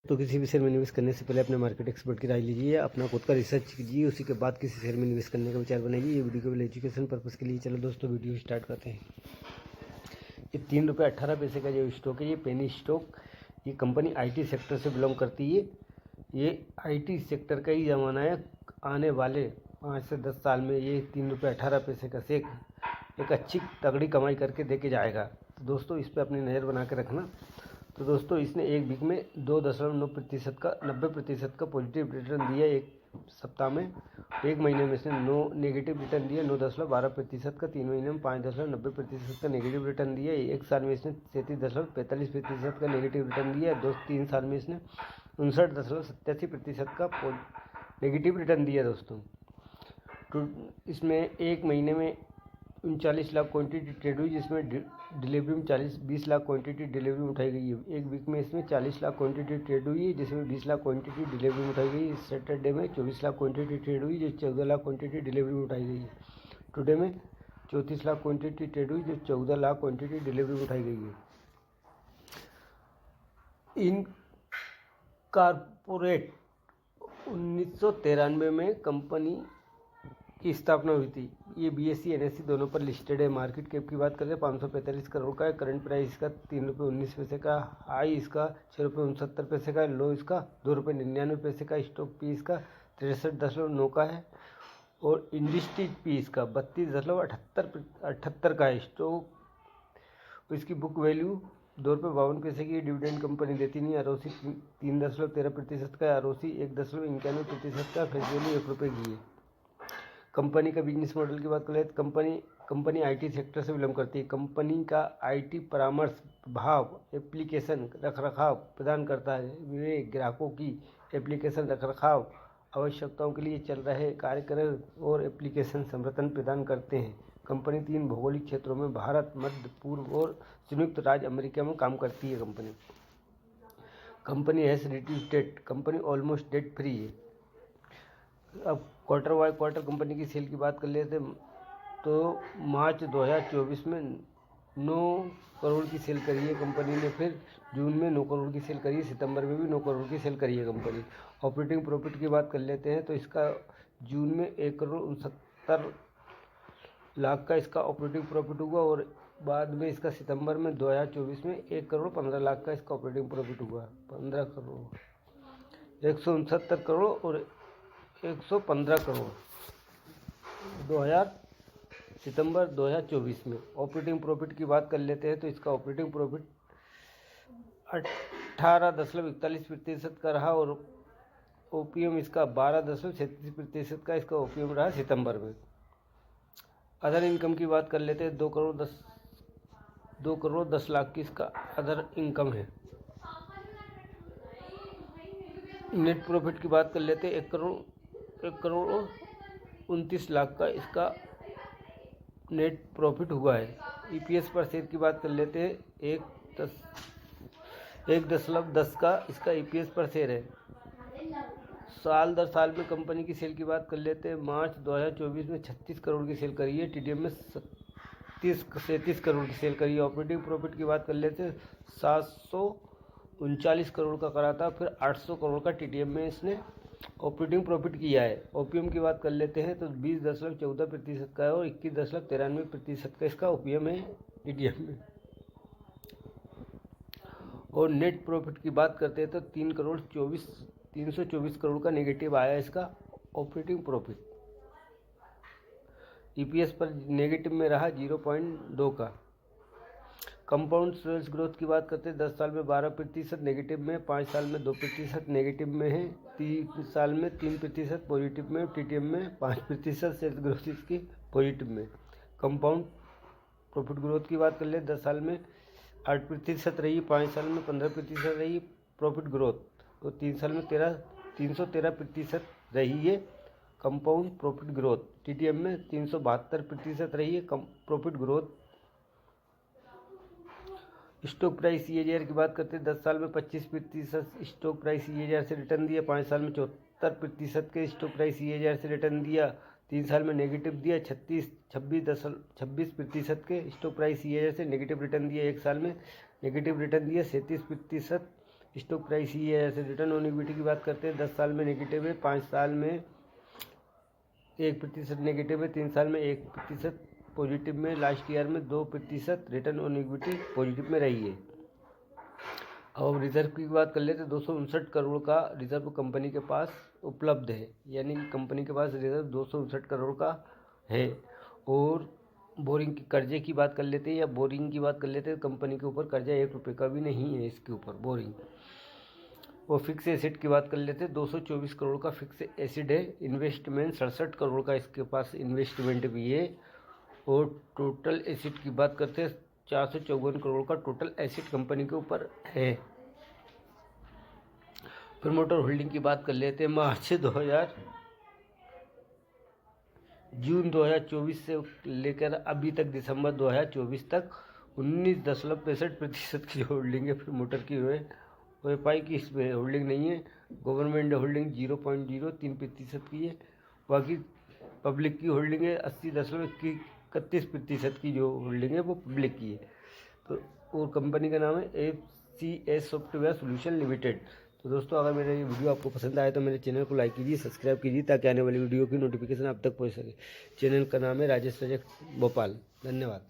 तो किसी भी शेयर में निवेश करने से पहले अपने मार्केट एक्सपर्ट की राय लीजिए, अपना खुद का रिसर्च कीजिए, उसी के बाद किसी शेयर में निवेश करने का विचार बनाइए। ये वीडियो केवल एजुकेशन पर्पज़ के लिए। चलो दोस्तों वीडियो स्टार्ट करते हैं। ये 3 रुपये 18 पैसे का जो स्टॉक है, ये पेनी स्टॉक, ये कंपनी IT सेक्टर से बिलोंग करती है। ये IT सेक्टर का ही ज़माना है। आने वाले 5 से 10 साल में ये 3 रुपये 18 पैसे का शेयर एक अच्छी तगड़ी कमाई करके दे के जाएगा। तो दोस्तों इस पर अपनी नज़र बना के रखना। तो दोस्तों इसने एक वीक में 2.9% का 90% का पॉजिटिव रिटर्न दिया एक सप्ताह में। एक महीने में इसने नेगेटिव रिटर्न दिया 9.12% का। 3 महीने में 5.90% का नेगेटिव रिटर्न दिया। एक साल में इसने 33.45% का नेगेटिव रिटर्न दिया। 3 साल में इसने 59.87% का नेगेटिव रिटर्न दिया दोस्तों। तो इसमें एक महीने में 39 लाख क्वांटिटी ट्रेड हुई, जिसमें डिलीवरी में 20 लाख क्वांटिटी डिलीवरी में उठाई गई है। एक वीक में इसमें 40 लाख क्वांटिटी ट्रेड हुई है, जिसमें 20 लाख क्वांटिटी डिलीवरी में उठाई गई है। सैटरडे में 24 लाख क्वांटिटी ट्रेड हुई, जो 14 लाख क्वांटिटी डिलीवरी में उठाई गई है। टुडे में 34 लाख क्वांटिटी ट्रेड हुई, जो 14 लाख क्वांटिटी डिलीवरी में उठाई गई है। इन कॉर्पोरेट 1993 में कंपनी की स्थापना हुई थी। ये BSE NSE दोनों पर लिस्टेड है। मार्केट कैप की बात करें 545 करोड़ का है। करंट प्राइस इसका 3 रुपये 19 पैसे का। हाई इसका 6 रुपये 69 पैसे का। लो इसका 2 रुपये 99 पैसे का। स्टॉक पी इसका 63.9 का है। और इंडस्ट्री पी इसका 32.78 का है। स्टॉक इसकी बुक वैल्यू 2 रुपये 52 पैसे की। डिविडेंड कंपनी देती नहीं। ROC 3.13% का है। ROC 1.91% का। फेस वैल्यू 1 रुपये की है। कंपनी का बिजनेस मॉडल की बात करें तो कंपनी IT सेक्टर से बिलोंग करती है। कंपनी का IT परामर्श, भाव, एप्लीकेशन रखरखाव प्रदान करता है। वे ग्राहकों की एप्लीकेशन रखरखाव आवश्यकताओं के लिए चल रहे कार्यक्रम और एप्लीकेशन समर्थन प्रदान करते हैं। कंपनी 3 भौगोलिक क्षेत्रों में भारत, मध्य पूर्व और संयुक्त राज्य अमेरिका में काम करती है। Company has reduced debt. Company almost debt free है। अब क्वार्टर बाय क्वार्टर कंपनी की सेल की बात कर लेते हैं तो मार्च 2024 में 9 करोड़ की सेल करी है कंपनी ने। फिर जून में 9 करोड़ की सेल करी है। सितंबर में भी 9 करोड़ की सेल करी है कंपनी। ऑपरेटिंग प्रॉफिट की बात कर लेते हैं तो इसका जून में 1.69 लाख का इसका ऑपरेटिंग प्रॉफिट हुआ। और बाद में इसका सितंबर में 2024 में 1.15 लाख का इसका ऑपरेटिंग प्रॉफिट हुआ। 15 करोड़ 169 करोड़ और 115 करोड़ सितंबर 2024 में। ऑपरेटिंग प्रॉफिट की बात कर लेते हैं तो इसका ऑपरेटिंग प्रॉफिट 18.41% का रहा। और OPM इसका 12.36% का इसका OPM रहा सितंबर में। अदर इनकम की बात कर लेते हैं 2 करोड़ 10 लाख की इसका अदर इनकम है। नेट प्रॉफिट की बात कर लेते हैं 1 करोड़ 29 लाख का इसका नेट प्रॉफिट हुआ है। EPS पर शेयर की बात कर लेते हैं 1.10 का इसका EPS पर शेयर है। साल दर साल में कंपनी की सेल की बात कर लेते हैं। मार्च 2024 में 36 करोड़ की सेल करी है। TDM में 37 करोड़ की सेल करी है। ऑपरेटिंग प्रॉफिट की बात कर लेते हैं 739 करोड़ का करा था। फिर 800 करोड़ का TDM में इसने ऑपरेटिंग प्रॉफिट किया है। OPM की बात कर लेते हैं तो 20.14% का है और 21.93% का इसका OPM है TDM में। और नेट प्रॉफिट की बात करते हैं तो 324 करोड़ का नेगेटिव आया इसका ऑपरेटिंग प्रॉफिट। EPS पर नेगेटिव में रहा 0.2 का। कंपाउंड सेल्स ग्रोथ की बात करते हैं 10 साल में 12% नेगेटिव में, 5 साल में 2% नेगेटिव में है, 3 साल में 3% पॉजिटिव में, TTM में 5% सेल्स ग्रोथ इसकी पॉजिटिव में। कंपाउंड प्रॉफिट ग्रोथ की बात कर ले 10 साल में 8% रही, 5 साल में 15% रही प्रॉफिट ग्रोथ, तो 3 साल में 313% रही है कंपाउंड प्रॉफिट ग्रोथ। TTM में 372% रही है profit growth. Stock price CAGR की बात करते हैं 10 साल में 25% स्टॉक प्राइस CAGR से रिटर्न दिया, 5 साल में 74% के स्टॉक प्राइस CAGR से रिटर्न दिया, 3 साल में नेगेटिव दिया, 26% के स्टॉक प्राइस CAGR से नेगेटिव रिटर्न दिया, 1 साल में नेगेटिव रिटर्न दिया, 37% स्टॉक प्राइस ही है। ऐसे रिटर्न ऑन इक्विटी की बात करते हैं, 10 साल में नेगेटिव है, 5 साल में 1% नेगेटिव है, 3 साल में 1% पॉजिटिव में, लास्ट ईयर में 2% रिटर्न ऑन इक्विटी पॉजिटिव में रही है। अब रिजर्व की बात कर लेते हैं, 259 करोड़ का रिजर्व कंपनी के पास उपलब्ध है, यानी कि कंपनी के पास रिजर्व 259 करोड़ का है। और बोरिंग की कर्जे की बात कर लेते हैं, या बोरिंग की बात कर लेते हैं, कंपनी के ऊपर कर्जा 1 रुपये का भी नहीं है इसके ऊपर बोरिंग। और फिक्स एसिड की बात कर लेते हैं, 224 करोड़ का फिक्स एसिड है। इन्वेस्टमेंट 67 करोड़ का इसके पास इन्वेस्टमेंट भी है। और टोटल एसिड की बात करते हैं, 454 करोड़ का टोटल एसिड कंपनी के ऊपर है। प्रमोटर होल्डिंग की बात कर लेते हैं, जून 2024 से लेकर अभी तक दिसंबर 2024 तक 19.65% की होल्डिंग है प्रमोटर की है। और एफआई की इसमें होल्डिंग नहीं है। गवर्नमेंट होल्डिंग 0.03% की है। बाकी पब्लिक की होल्डिंग है 80.31% की जो होल्डिंग है वो पब्लिक की है। तो और कंपनी का नाम है FCS सॉफ्टवेयर सोल्यूशन लिमिटेड। तो दोस्तों, अगर मेरा ये वीडियो आपको पसंद आए तो मेरे चैनल को लाइक कीजिए, सब्सक्राइब कीजिए, ताकि आने वाली वीडियो की नोटिफिकेशन आप तक पहुंच सके। चैनल का नाम है राजेश रजक भोपाल। धन्यवाद।